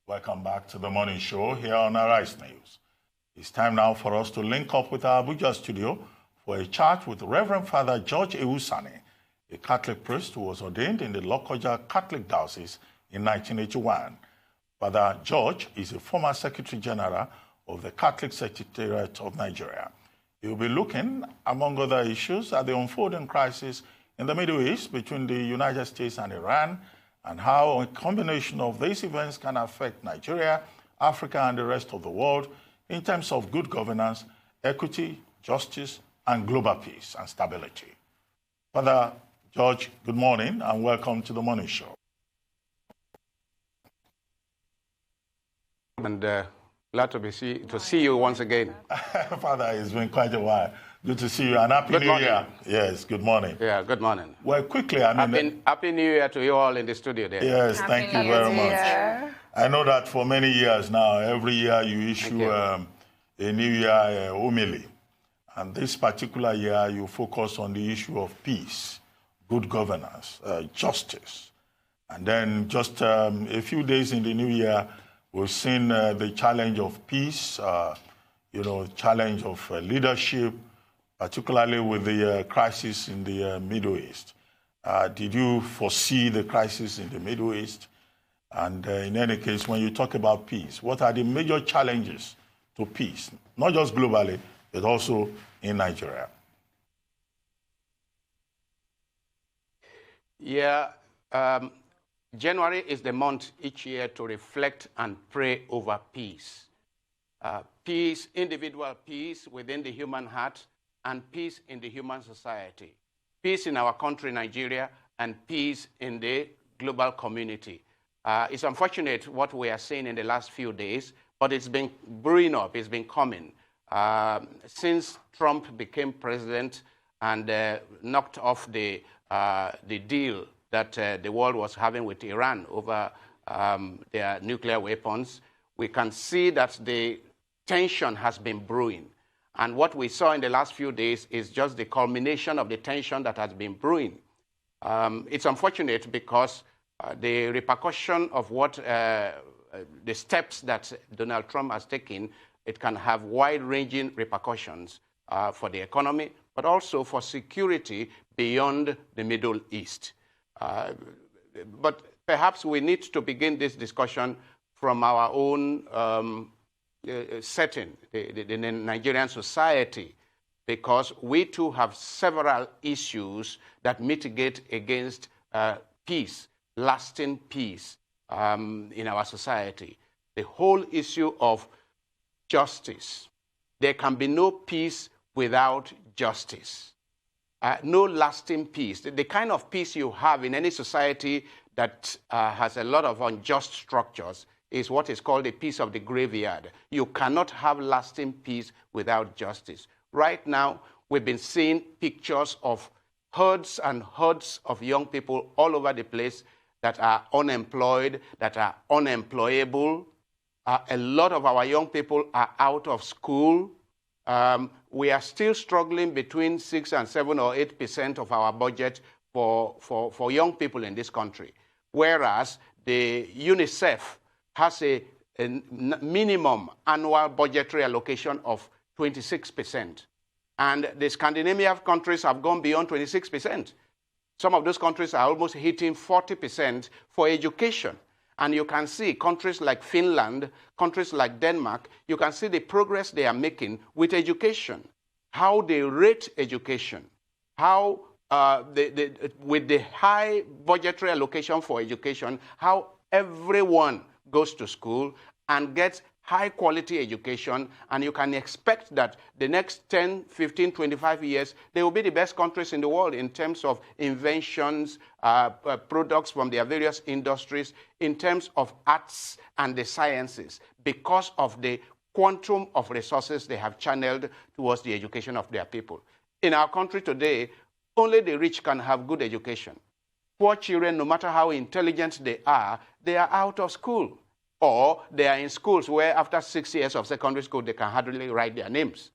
Welcome back to the morning show here on Arise News. It's time now for us to link up with our Abuja studio for a chat with Reverend Father George Ehusani, a Catholic priest who was ordained in the Lokoja Catholic Diocese in 1981. Father George is a former Secretary General of the Catholic Secretariat of Nigeria. He will be looking, among other issues, at the unfolding crisis in the Middle East between the United States and Iran, and how a combination of these events can affect Nigeria, Africa, and the rest of the world in terms of good governance, equity, justice, and global peace and stability. Father George, good morning, and welcome to the morning show. And glad to see you once again. Father, it's been quite a while. Good to see you, and Happy New Year. Yes, good morning. Yeah, good morning. Well, quickly, Happy New Year to you all in the studio there. Yes, thank you very much. I know that for many years now, every year you issue a New Year homily. And this particular year, you focus on the issue of peace, good governance, justice. And then just a few days in the New Year, we've seen the challenge of peace, challenge of leadership, particularly with the crisis in the Middle East. Did you foresee the crisis in the Middle East? And in any case, when you talk about peace, what are the major challenges to peace, not just globally, but also in Nigeria? Yeah, January is the month each year to reflect and pray over peace. Peace, individual peace within the human heart, and peace in the human society. Peace in our country, Nigeria, and peace in the global community. It's unfortunate what we are seeing in the last few days, but it's been brewing up, it's been coming. Since Trump became president and knocked off the deal that the world was having with Iran over their nuclear weapons, we can see that the tension has been brewing. And what we saw in the last few days is just the culmination of the tension that has been brewing. It's unfortunate because the repercussion of what the steps that Donald Trump has taken, it can have wide-ranging repercussions for the economy, but also for security beyond the Middle East. But perhaps we need to begin this discussion from our own setting, the Nigerian society, because we too have several issues that mitigate against peace, lasting peace in our society. The whole issue of justice. There can be no peace without justice. No lasting peace. The kind of peace you have in any society that has a lot of unjust structures is what is called the peace of the graveyard. You cannot have lasting peace without justice. Right now, we've been seeing pictures of herds and herds of young people all over the place that are unemployed, that are unemployable. A lot of our young people are out of school. We are still struggling between 6 and 7 or 8% of our budget for young people in this country, whereas the UNICEF has a minimum annual budgetary allocation of 26%. And the Scandinavian countries have gone beyond 26%. Some of those countries are almost hitting 40% for education. And you can see countries like Finland, countries like Denmark, you can see the progress they are making with education, how they rate education, how with the high budgetary allocation for education, how everyone goes to school and gets high quality education, and you can expect that the next 10, 15, 25 years, they will be the best countries in the world in terms of inventions, products from their various industries, in terms of arts and the sciences, because of the quantum of resources they have channeled towards the education of their people. In our country today, only the rich can have good education. Poor children, no matter how intelligent they are out of school. Or they are in schools where after 6 years of secondary school, they can hardly write their names.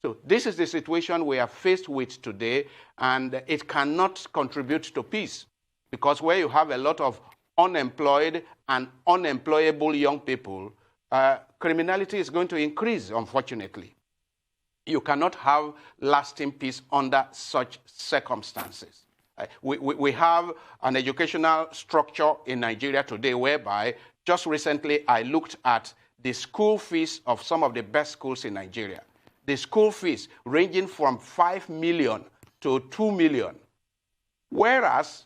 So this is the situation we are faced with today, and it cannot contribute to peace. Because where you have a lot of unemployed and unemployable young people, criminality is going to increase, unfortunately. You cannot have lasting peace under such circumstances. We have an educational structure in Nigeria today whereby just recently I looked at the school fees of some of the best schools in Nigeria. The school fees ranging from 5 million to 2 million. Whereas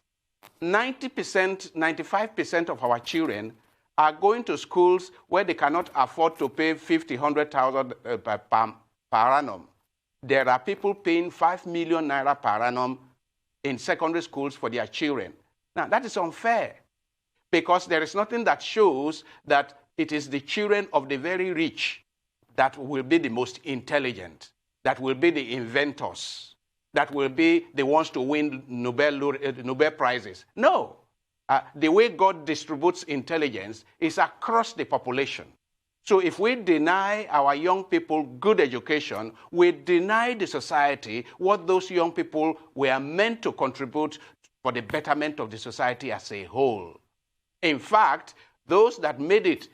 90%, 95% of our children are going to schools where they cannot afford to pay 50, 100,000 per annum. There are people paying 5 million naira per annum in secondary schools for their children. Now, that is unfair because there is nothing that shows that it is the children of the very rich that will be the most intelligent, that will be the inventors, that will be the ones to win Nobel Prizes. No. The way God distributes intelligence is across the population. So if we deny our young people good education, we deny the society what those young people were meant to contribute for the betterment of the society as a whole. In fact, those that made it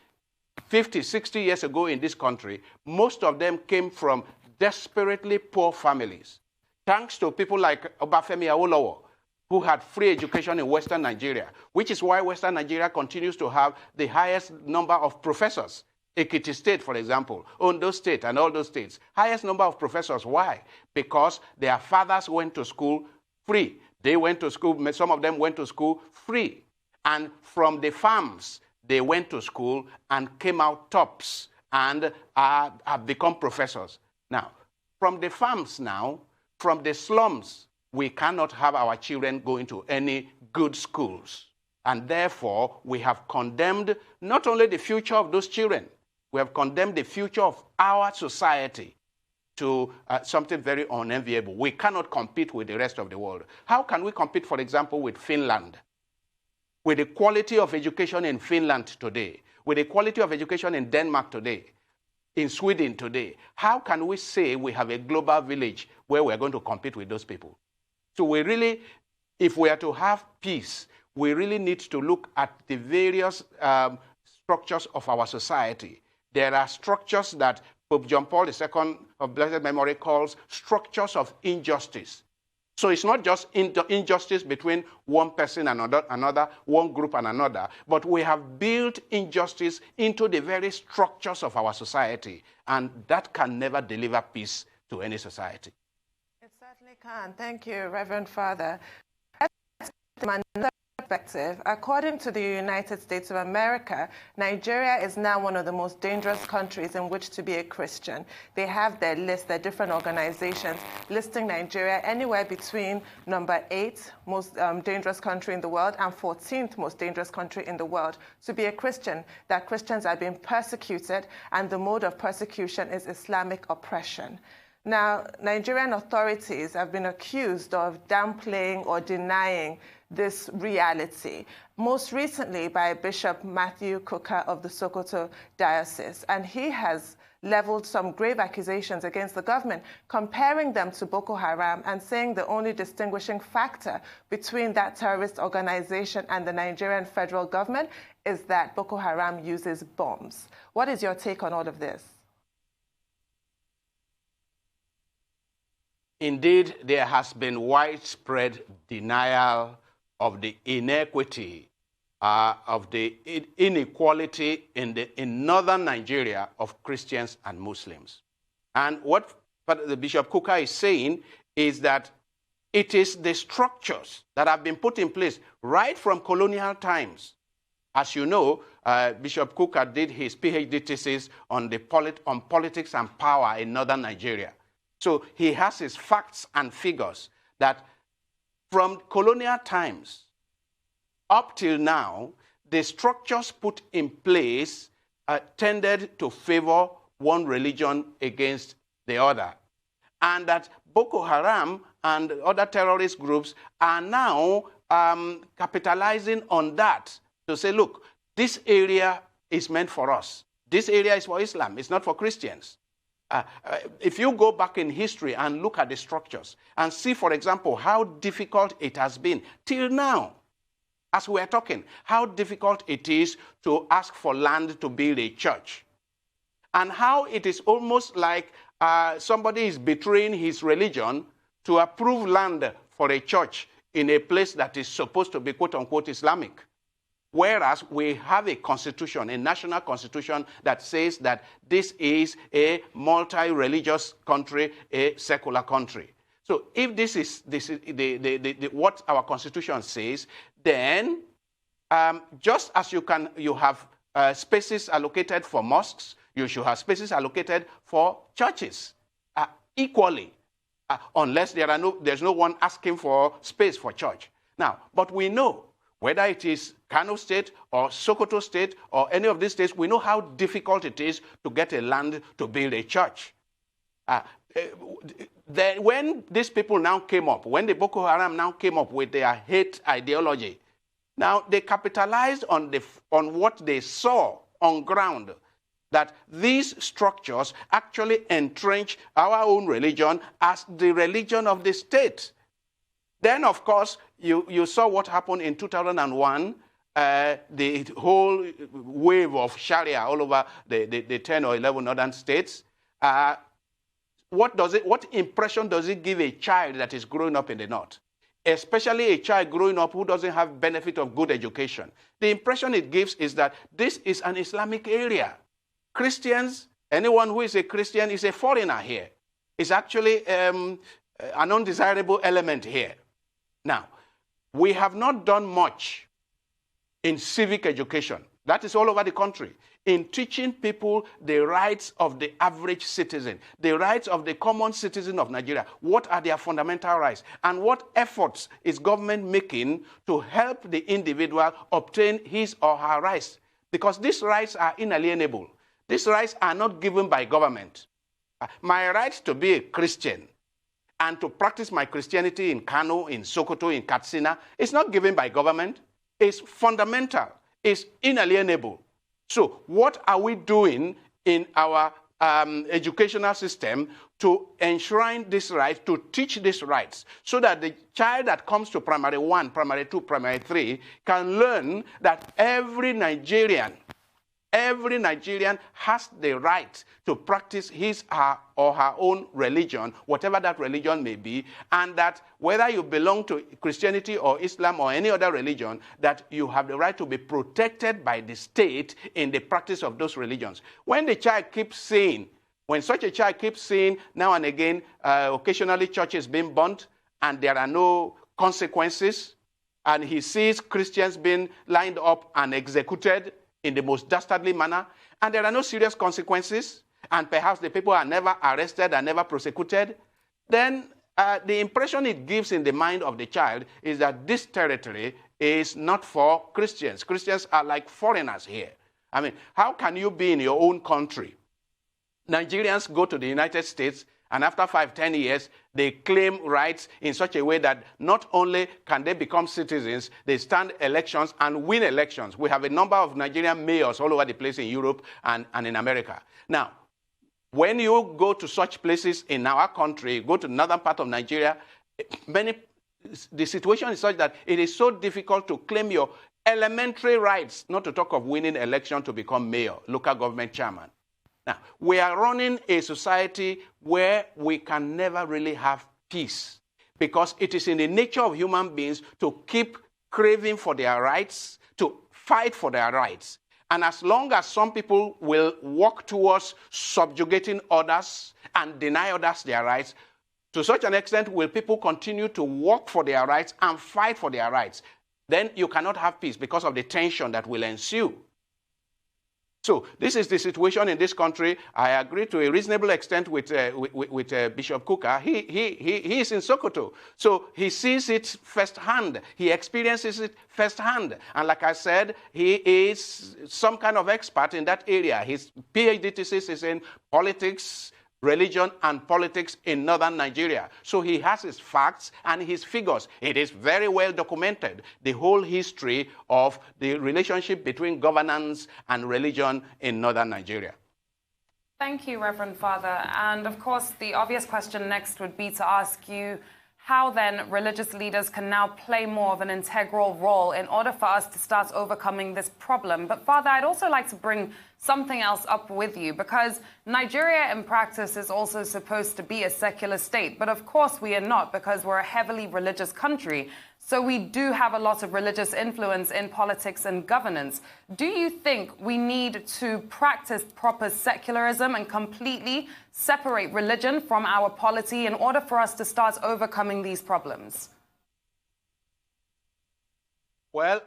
50, 60 years ago in this country, most of them came from desperately poor families. Thanks to people like Obafemi Awolowo, who had free education in Western Nigeria, which is why Western Nigeria continues to have the highest number of professors. Ekiti State, for example, Ondo State, and all those states, highest number of professors. Why? Because their fathers went to school free. They went to school, some of them went to school free. And from the farms, they went to school and came out tops and have become professors. Now, from the farms now, from the slums, we cannot have our children going to any good schools. And therefore, we have condemned not only the future of those children, we have condemned the future of our society to something very unenviable. We cannot compete with the rest of the world. How can we compete, for example, with Finland? With the quality of education in Finland today, with the quality of education in Denmark today, in Sweden today, how can we say we have a global village where we're going to compete with those people? So we really, if we are to have peace, we really need to look at the various structures of our society. There are structures that Pope John Paul II of blessed memory calls structures of injustice. So it's not just injustice between one person and another, one group and another, but we have built injustice into the very structures of our society, and that can never deliver peace to any society. It certainly can. Thank you, Reverend Father. Perspective, according to the United States of America, Nigeria is now one of the most dangerous countries in which to be a Christian. They have their list, their different organizations, listing Nigeria anywhere between number 8 most dangerous country in the world and 14th most dangerous country in the world to be a Christian, that Christians are being persecuted, and the mode of persecution is Islamic oppression. Now, Nigerian authorities have been accused of downplaying or denying this reality, most recently by Bishop Matthew Kuka of the Sokoto Diocese. And he has leveled some grave accusations against the government, comparing them to Boko Haram and saying the only distinguishing factor between that terrorist organization and the Nigerian federal government is that Boko Haram uses bombs. What is your take on all of this? Indeed, there has been widespread denial of the inequity, of the inequality in northern Nigeria of Christians and Muslims. And what the Bishop Kuka is saying is that it is the structures that have been put in place right from colonial times. As you know, Bishop Kuka did his PhD thesis on politics and power in northern Nigeria. So he has his facts and figures that from colonial times up till now, the structures put in place tended to favor one religion against the other. And that Boko Haram and other terrorist groups are now capitalizing on that to say, look, this area is meant for us. This area is for Islam. It's not for Christians. If you go back in history and look at the structures and see, for example, how difficult it has been till now as we're talking, how difficult it is to ask for land to build a church. And how it is almost like somebody is betraying his religion to approve land for a church in a place that is supposed to be, quote unquote, Islamic. Whereas we have a constitution, a national constitution, that says that this is a multi-religious country, a secular country. So if this is what our constitution says, then just as you have spaces allocated for mosques, you should have spaces allocated for churches equally, unless there's no one asking for space for church. Now, but we know, whether it is Kano State or Sokoto State or any of these states, we know how difficult it is to get a land to build a church. When these people now came up, when the Boko Haram now came up with their hate ideology, now they capitalized on what they saw on ground, that these structures actually entrench our own religion as the religion of the state. Then, of course, you saw what happened in 2001, the whole wave of Sharia all over the 10 or 11 northern states. What impression does it give a child that is growing up in the north? Especially a child growing up who doesn't have benefit of good education. The impression it gives is that this is an Islamic area. Christians, anyone who is a Christian is a foreigner here. It's actually an undesirable element here. Now, we have not done much in civic education. That is all over the country. In teaching people the rights of the average citizen, the rights of the common citizen of Nigeria. What are their fundamental rights? And what efforts is government making to help the individual obtain his or her rights? Because these rights are inalienable. These rights are not given by government. My right to be a Christian and to practice my Christianity in Kano, in Sokoto, in Katsina, is not given by government. It's fundamental. It's inalienable. So what are we doing in our educational system to enshrine this right, to teach these rights, so that the child that comes to primary 1, primary 2, primary 3 can learn that every Nigerian has the right to practice his or her own religion, whatever that religion may be, and that whether you belong to Christianity or Islam or any other religion, that you have the right to be protected by the state in the practice of those religions. When such a child keeps seeing now and again, occasionally churches being burnt, and there are no consequences, and he sees Christians being lined up and executed in the most dastardly manner, and there are no serious consequences, and perhaps the people are never arrested and never prosecuted, then the impression it gives in the mind of the child is that this territory is not for Christians. Christians are like foreigners here. I mean, how can you be in your own country? Nigerians go to the United States, and after 5-10 years, they claim rights in such a way that not only can they become citizens, they stand elections and win elections. We have a number of Nigerian mayors all over the place in Europe and in America. Now, when you go to such places in our country, go to the northern part of Nigeria, the situation is such that it is so difficult to claim your elementary rights, not to talk of winning election to become mayor, local government chairman. Now, we are running a society where we can never really have peace, because it is in the nature of human beings to keep craving for their rights, to fight for their rights. And as long as some people will work towards subjugating others and deny others their rights, to such an extent will people continue to work for their rights and fight for their rights. Then you cannot have peace because of the tension that will ensue. So this is the situation in this country. I agree to a reasonable extent with Bishop Kuka. He is in Sokoto, so he sees it firsthand. He experiences it firsthand. And like I said, he is some kind of expert in that area. His PhD thesis is in politics, religion, and politics in northern Nigeria. So he has his facts and his figures. It is very well documented, the whole history of the relationship between governance and religion in northern Nigeria. Thank you, Reverend Father. And of course, the obvious question next would be to ask you, how then religious leaders can now play more of an integral role in order for us to start overcoming this problem. But Father, I'd also like to bring something else up with you, because Nigeria in practice is also supposed to be a secular state. But of course we are not, because we're a heavily religious country. So we do have a lot of religious influence in politics and governance. Do you think we need to practice proper secularism and completely separate religion from our polity in order for us to start overcoming these problems? Well,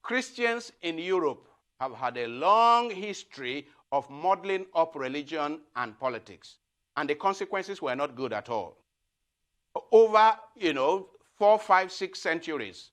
Christians in Europe have had a long history of modeling up religion and politics, and the consequences were not good at all. Over, 4, 5, 6 centuries,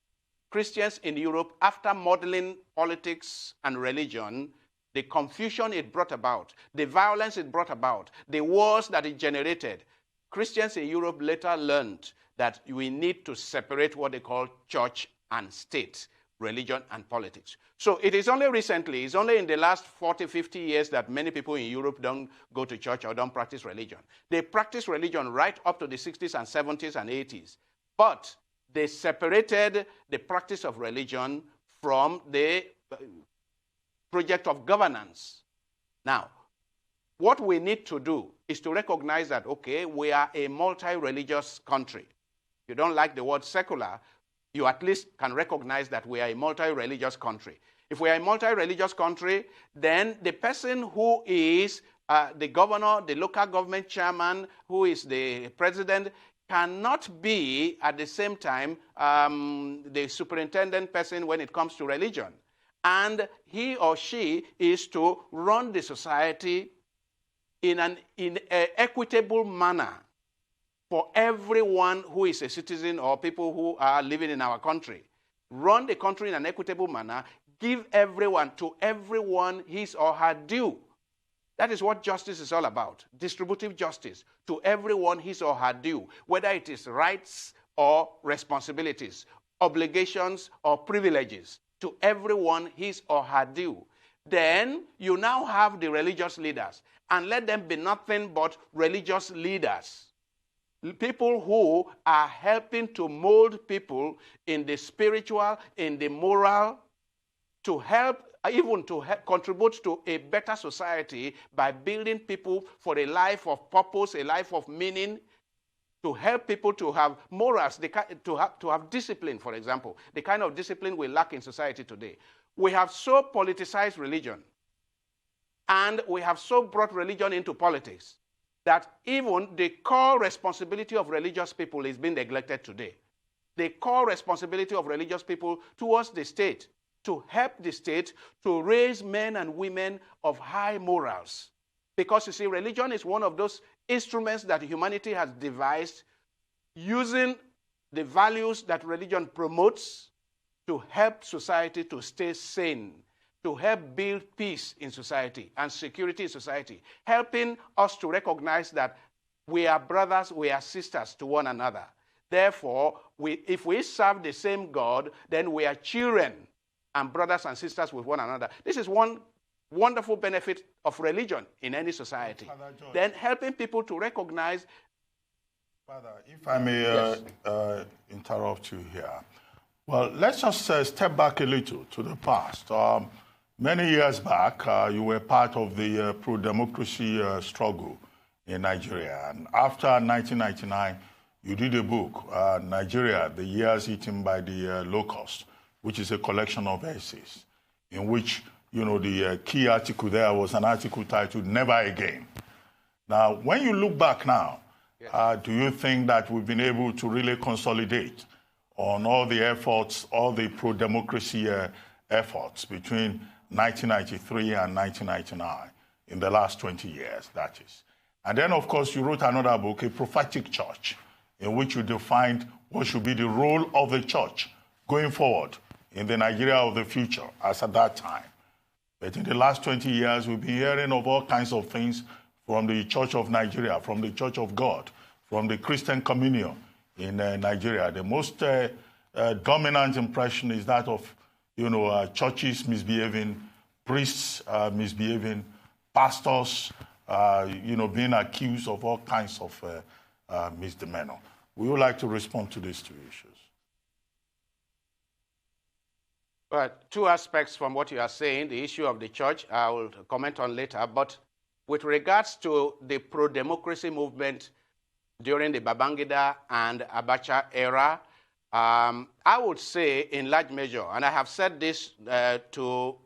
Christians in Europe, after modeling politics and religion, the confusion it brought about, the violence it brought about, the wars that it generated, Christians in Europe later learned that we need to separate what they call church and state, religion and politics. So it is only recently, it's only in the last 40, 50 years that many people in Europe don't go to church or don't practice religion. They practice religion right up to the 60s and 70s and 80s. But they separated the practice of religion from the project of governance. Now, what we need to do is to recognize that, okay, we are a multi-religious country. If you don't like the word secular, you at least can recognize that we are a multi-religious country. If we are a multi-religious country, then the person who is the governor, the local government chairman, who is the president, cannot be at the same time the superintendent person when it comes to religion. And he or she is to run the society in an equitable manner for everyone who is a citizen or people who are living in our country. Run the country in an equitable manner, give to everyone his or her due. That is what justice is all about, distributive justice, to everyone his or her due, whether it is rights or responsibilities, obligations or privileges, to everyone his or her due. Then you now have the religious leaders, and let them be nothing but religious leaders. People who are helping to mold people in the spiritual, in the moral, to help, even to help contribute to a better society by building people for a life of purpose, a life of meaning, to help people to have morals, to have discipline, for example, the kind of discipline we lack in society today. We have so politicized religion, and we have so brought religion into politics, that even the core responsibility of religious people is being neglected today. The core responsibility of religious people towards the state, to help the state to raise men and women of high morals. Because you see, religion is one of those instruments that humanity has devised using the values that religion promotes to help society to stay sane, to help build peace in society and security in society, helping us to recognize that we are brothers, we are sisters to one another. Therefore, if we serve the same God, then we are children and brothers and sisters with one another. This is one wonderful benefit of religion in any society. Then helping people to recognize. Father, if I may interrupt you here. Well, let's just step back a little to the past. Many years back, you were part of the pro-democracy struggle in Nigeria. And after 1999, you did a book, Nigeria, the Years Eaten by the Locust, which is a collection of essays, in which, the key article there was an article titled Never Again. Now, when you look back now, do you think that we've been able to really consolidate on all the efforts, all the pro-democracy efforts between 1993 and 1999, in the last 20 years, that is? And then, of course, you wrote another book, A Prophetic Church, in which you defined what should be the role of the church going forward in the Nigeria of the future, as at that time. But in the last 20 years, we've been hearing of all kinds of things from the Church of Nigeria, from the Church of God, from the Christian Communion in Nigeria. The most dominant impression is that of, churches misbehaving, priests misbehaving, pastors, being accused of all kinds of misdemeanor. Would you like to respond to these two issues? Well, two aspects from what you are saying. The issue of the church, I will comment on later. But with regards to the pro-democracy movement during the Babangida and Abacha era, I would say in large measure, and I have said this to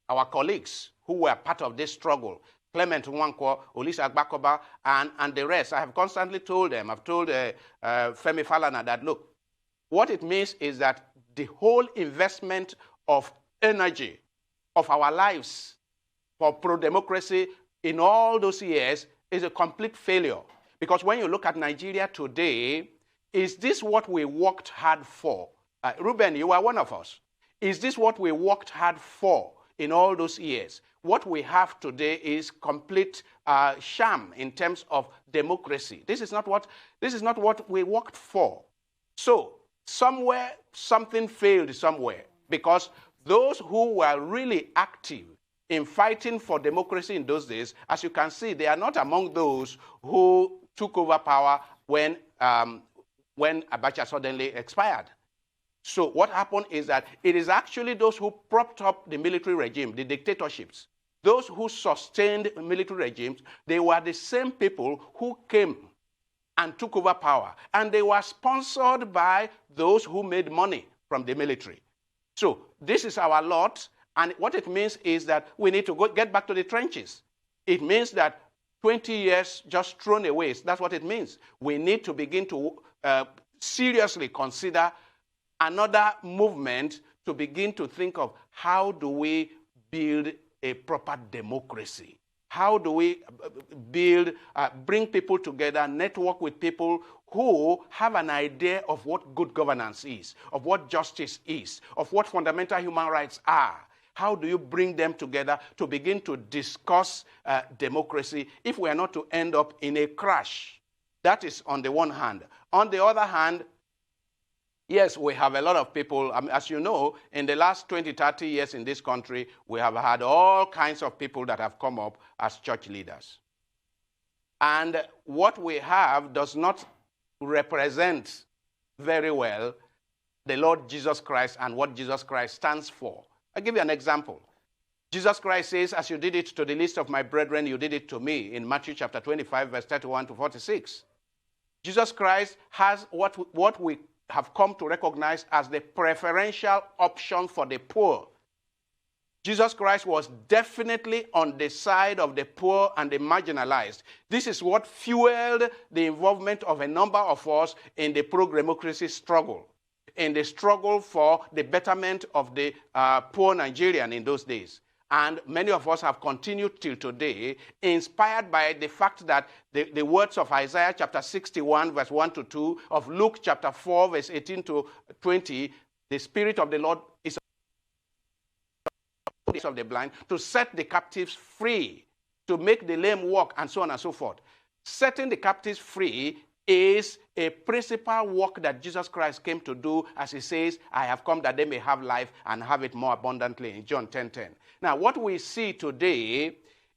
our colleagues who were part of this struggle, Clement Nwankwo, Olisa Agbakoba, and the rest. I have constantly told them, I've told Femi Falana that, look, what it means is that the whole investment of energy of our lives for pro-democracy in all those years is a complete failure. Because when you look at Nigeria today, is this what we worked hard for? Ruben, you are one of us. Is this what we worked hard for in all those years? What we have today is complete sham in terms of democracy. This is not what we worked for. So somewhere, something failed somewhere, because those who were really active in fighting for democracy in those days, as you can see, they are not among those who took over power when Abacha suddenly expired. So what happened is that it is actually those who propped up the military regime, the dictatorships, those who sustained military regimes. They were the same people who came and took over power. And they were sponsored by those who made money from the military. So this is our lot. And what it means is that we need to get back to the trenches. It means that 20 years just thrown away. That's what it means. We need to begin to seriously consider another movement to begin to think of how do we build a proper democracy. How do we bring people together, network with people who have an idea of what good governance is, of what justice is, of what fundamental human rights are. How do you bring them together to begin to discuss democracy if we are not to end up in a crash? That is on the one hand. On the other hand, yes, we have a lot of people. As you know, in the last 20, 30 years in this country, we have had all kinds of people that have come up as church leaders. And what we have does not represent very well the Lord Jesus Christ and what Jesus Christ stands for. I'll give you an example. Jesus Christ says, as you did it to the least of my brethren, you did it to me, in Matthew chapter 25, verse 31 to 46. Jesus Christ has what we have come to recognize as the preferential option for the poor. Jesus Christ was definitely on the side of the poor and the marginalized. This is what fueled the involvement of a number of us in the pro-democracy struggle, in the struggle for the betterment of the poor Nigerian in those days. And many of us have continued till today, inspired by the fact that the words of Isaiah chapter 61, verse 1 to 2, of Luke chapter 4, verse 18 to 20, the Spirit of the Lord is of the blind, to set the captives free, to make the lame walk, and so on and so forth. Setting the captives free is a principal work that Jesus Christ came to do, as he says, I have come that they may have life and have it more abundantly, in John 10:10. Now, what we see today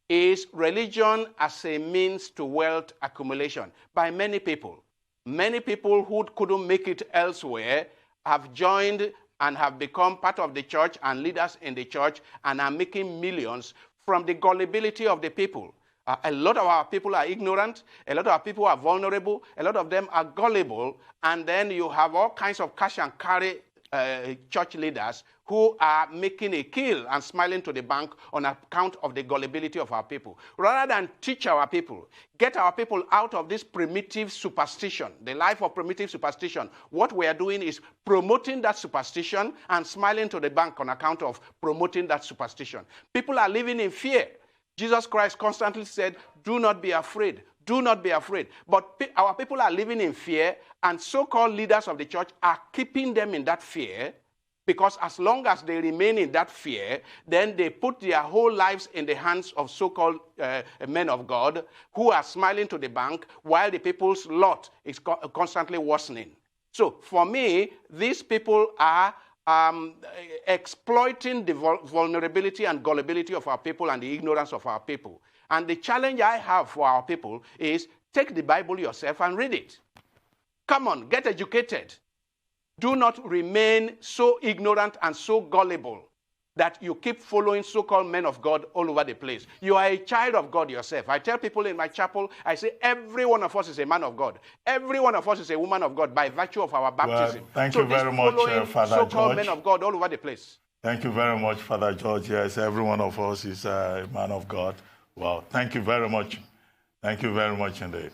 is religion as a means to wealth accumulation by many people. Many people who couldn't make it elsewhere have joined and have become part of the church and leaders in the church and are making millions from the gullibility of the people. A lot of our people are ignorant. A lot of our people are vulnerable. A lot of them are gullible. And then you have all kinds of cash and carry church leaders who are making a kill and smiling to the bank on account of the gullibility of our people. Rather than teach our people, get our people out of this primitive superstition, the life of primitive superstition, what we are doing is promoting that superstition and smiling to the bank on account of promoting that superstition. People are living in fear. Jesus Christ constantly said, do not be afraid. Do not be afraid. But our people are living in fear, and so-called leaders of the church are keeping them in that fear, because as long as they remain in that fear, then they put their whole lives in the hands of so-called men of God who are smiling to the bank while the people's lot is constantly worsening. So for me, these people are exploiting the vulnerability and gullibility of our people and the ignorance of our people. And the challenge I have for our people is take the Bible yourself and read it. Come on, get educated. Do not remain so ignorant and so gullible that you keep following so-called men of God all over the place. You are a child of God yourself. I tell people in my chapel, I say every one of us is a man of God. Every one of us is a woman of God by virtue of our baptism. Well, thank you very much, Father George. So-called men of God all over the place. Thank you very much, Father George. Yes, every one of us is a man of God. Well, thank you very much. Thank you very much indeed.